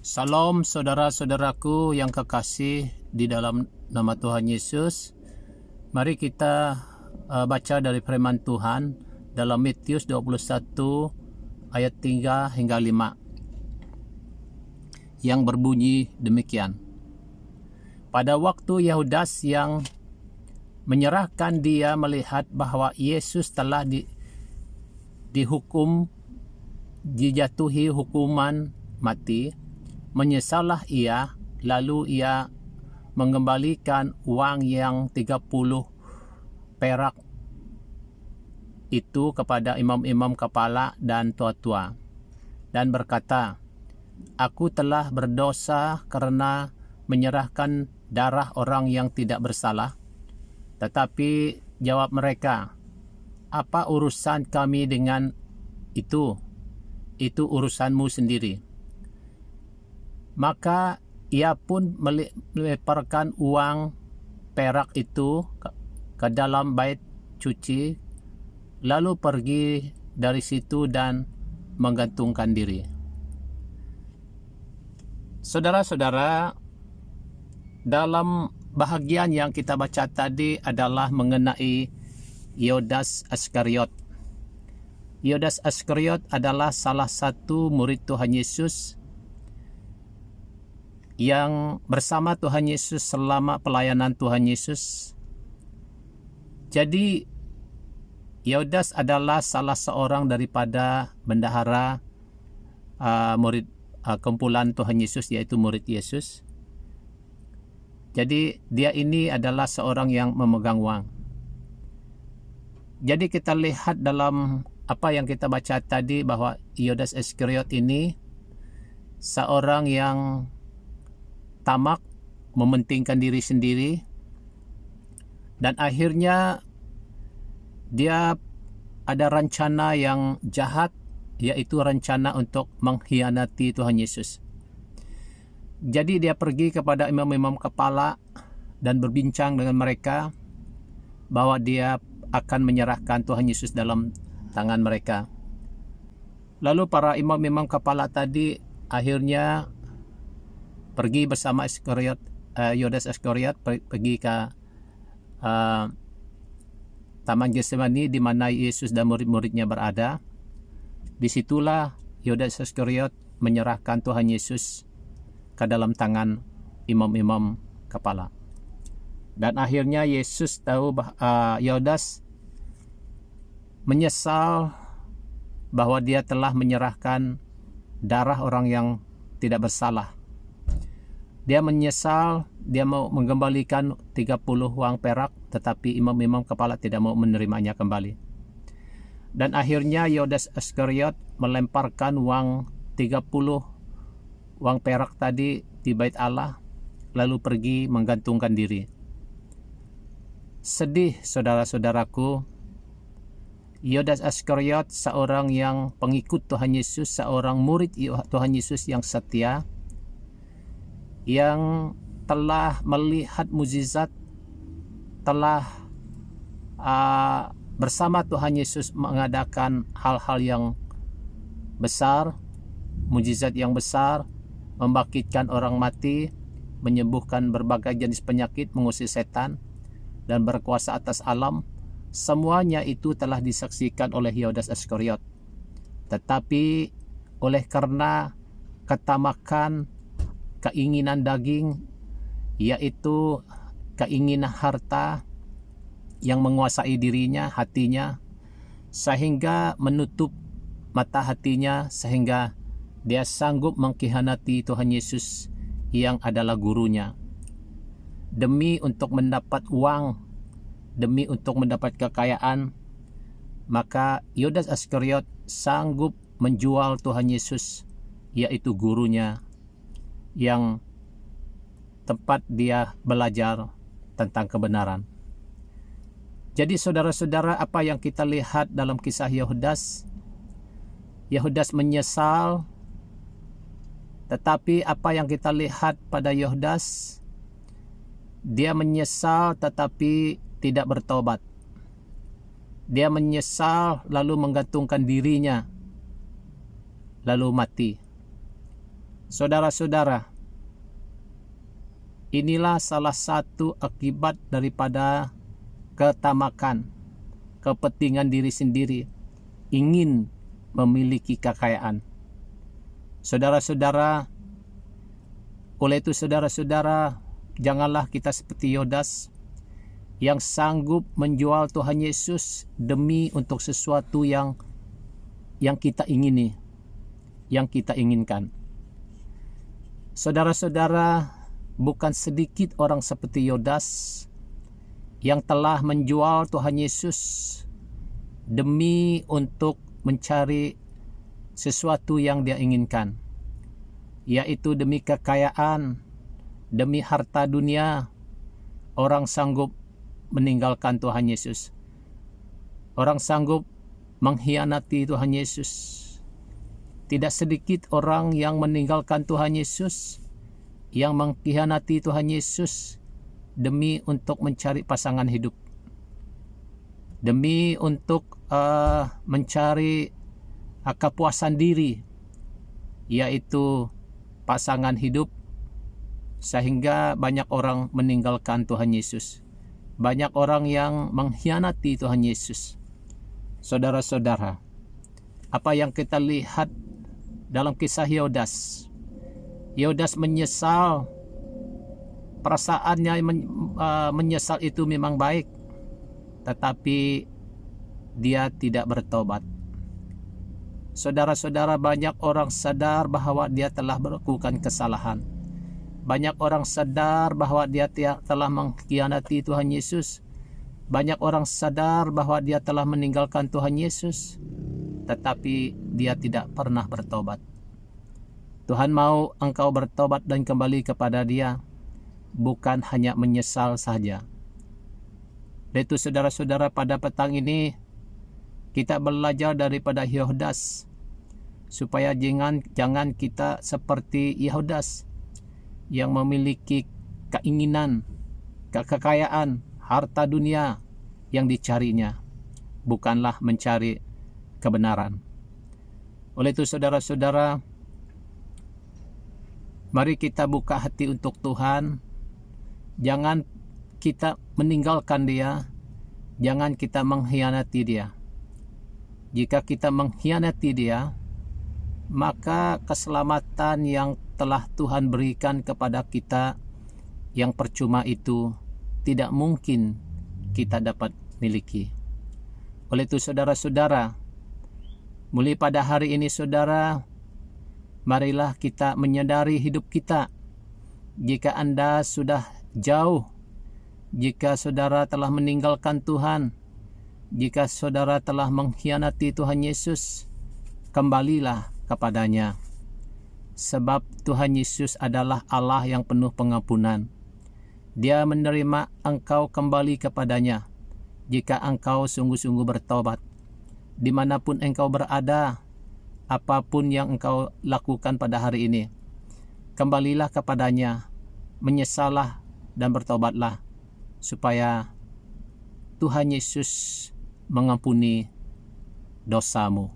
Salam saudara-saudaraku yang kekasih di dalam nama Tuhan Yesus. Mari kita baca dari firman Tuhan dalam Matius 21 ayat 3 hingga 5 yang berbunyi demikian. Pada waktu Yudas yang menyerahkan dia melihat bahwa Yesus telah dihukum, dijatuhi hukuman mati, menyesallah ia, lalu ia mengembalikan uang yang 30 perak itu kepada imam-imam kepala dan tua-tua, dan berkata, "Aku telah berdosa karena menyerahkan darah orang yang tidak bersalah." Tetapi jawab mereka, "Apa urusan kami dengan itu? Itu urusanmu sendiri." Maka ia pun melemparkan uang perak itu ke dalam bait cuci, lalu pergi dari situ dan menggantungkan diri. Saudara-saudara, dalam bahagian yang kita baca tadi adalah mengenai Yudas Iskariot. Yudas Iskariot adalah salah satu murid Tuhan Yesus yang bersama Tuhan Yesus selama pelayanan Tuhan Yesus. Jadi Yudas adalah salah seorang daripada bendahara murid kumpulan Tuhan Yesus, yaitu murid Yesus. Jadi dia ini adalah seorang yang memegang uang. Jadi kita lihat dalam apa yang kita baca tadi bahwa Yudas Iskariot ini seorang yang tamak, mementingkan diri sendiri, dan akhirnya dia ada rencana yang jahat, yaitu rencana untuk mengkhianati Tuhan Yesus. Jadi dia pergi kepada imam-imam kepala dan berbincang dengan mereka bahwa dia akan menyerahkan Tuhan Yesus dalam tangan mereka. Lalu para imam-imam kepala tadi akhirnya pergi bersama Yudas Iskariot pergi ke Taman Getsemani di mana Yesus dan murid-muridnya berada. Disitulah Yudas Iskariot menyerahkan Tuhan Yesus ke dalam tangan imam-imam kepala. Dan akhirnya Yesus tahu Yudas menyesal bahwa dia telah menyerahkan darah orang yang tidak bersalah. Dia menyesal, dia mau mengembalikan 30 uang perak, tetapi imam-imam kepala tidak mau menerimanya kembali. Dan akhirnya Yudas Iskariot melemparkan uang 30 uang perak tadi di bait Allah, lalu pergi menggantungkan diri. Sedih saudara-saudaraku, Yudas Iskariot seorang yang pengikut Tuhan Yesus, seorang murid Tuhan Yesus yang setia, yang telah melihat mukjizat, telah bersama Tuhan Yesus mengadakan hal-hal yang besar, mukjizat yang besar, membangkitkan orang mati, menyembuhkan berbagai jenis penyakit, mengusir setan, dan berkuasa atas alam. Semuanya itu telah disaksikan oleh Yudas Iskariot. Tetapi oleh karena ketamakan, keinginan daging, yaitu keinginan harta yang menguasai dirinya, hatinya, sehingga menutup mata hatinya, sehingga dia sanggup mengkhianati Tuhan Yesus yang adalah gurunya. Demi untuk mendapat uang, demi untuk mendapat kekayaan, maka Yudas Iskariot sanggup menjual Tuhan Yesus, yaitu gurunya, yang tempat dia belajar tentang kebenaran. Jadi saudara-saudara, apa yang kita lihat dalam kisah Yudas? Yudas menyesal, tetapi apa yang kita lihat pada Yudas? Dia menyesal tetapi tidak bertobat. Dia menyesal lalu menggantungkan dirinya, lalu mati. Saudara-saudara, inilah salah satu akibat daripada ketamakan, kepentingan diri sendiri, ingin memiliki kekayaan. Saudara-saudara, oleh itu saudara-saudara, janganlah kita seperti Yudas yang sanggup menjual Tuhan Yesus demi untuk sesuatu yang kita ingini, yang kita inginkan. Saudara-saudara, bukan sedikit orang seperti Yudas yang telah menjual Tuhan Yesus demi untuk mencari sesuatu yang dia inginkan, yaitu demi kekayaan, demi harta dunia. Orang sanggup meninggalkan Tuhan Yesus. Orang sanggup mengkhianati Tuhan Yesus. Tidak sedikit orang yang meninggalkan Tuhan Yesus, yang mengkhianati Tuhan Yesus demi untuk mencari pasangan hidup, demi untuk mencari kepuasan diri, yaitu pasangan hidup, sehingga banyak orang meninggalkan Tuhan Yesus. Banyak orang yang mengkhianati Tuhan Yesus. Saudara-saudara, apa yang kita lihat dalam kisah Yudas, Yudas menyesal. Perasaannya menyesal itu memang baik, tetapi dia tidak bertobat. Saudara-saudara, banyak orang sadar bahwa dia telah melakukan kesalahan. Banyak orang sadar bahwa dia telah mengkhianati Tuhan Yesus. Banyak orang sadar bahwa dia telah meninggalkan Tuhan Yesus, tetapi dia tidak pernah bertobat. Tuhan mau engkau bertobat dan kembali kepada Dia, bukan hanya menyesal saja. Itu saudara-saudara, pada petang ini kita belajar daripada Yudas, supaya jangan kita seperti Yudas yang memiliki keinginan, kekayaan, harta dunia yang dicarinya, bukanlah mencari kebenaran. Oleh itu saudara-saudara, mari kita buka hati untuk Tuhan. Jangan kita meninggalkan Dia, jangan kita mengkhianati Dia. Jika kita mengkhianati Dia, maka keselamatan yang telah Tuhan berikan kepada kita yang percuma itu tidak mungkin kita dapat miliki. Oleh itu saudara-saudara, mulai pada hari ini saudara, marilah kita menyadari hidup kita. Jika Anda sudah jauh, jika saudara telah meninggalkan Tuhan, jika saudara telah mengkhianati Tuhan Yesus, kembalilah kepadanya. Sebab Tuhan Yesus adalah Allah yang penuh pengampunan. Dia menerima engkau kembali kepadanya jika engkau sungguh-sungguh bertobat. Dimanapun engkau berada, apapun yang engkau lakukan pada hari ini, kembalilah kepadanya, menyesallah dan bertobatlah, supaya Tuhan Yesus mengampuni dosamu.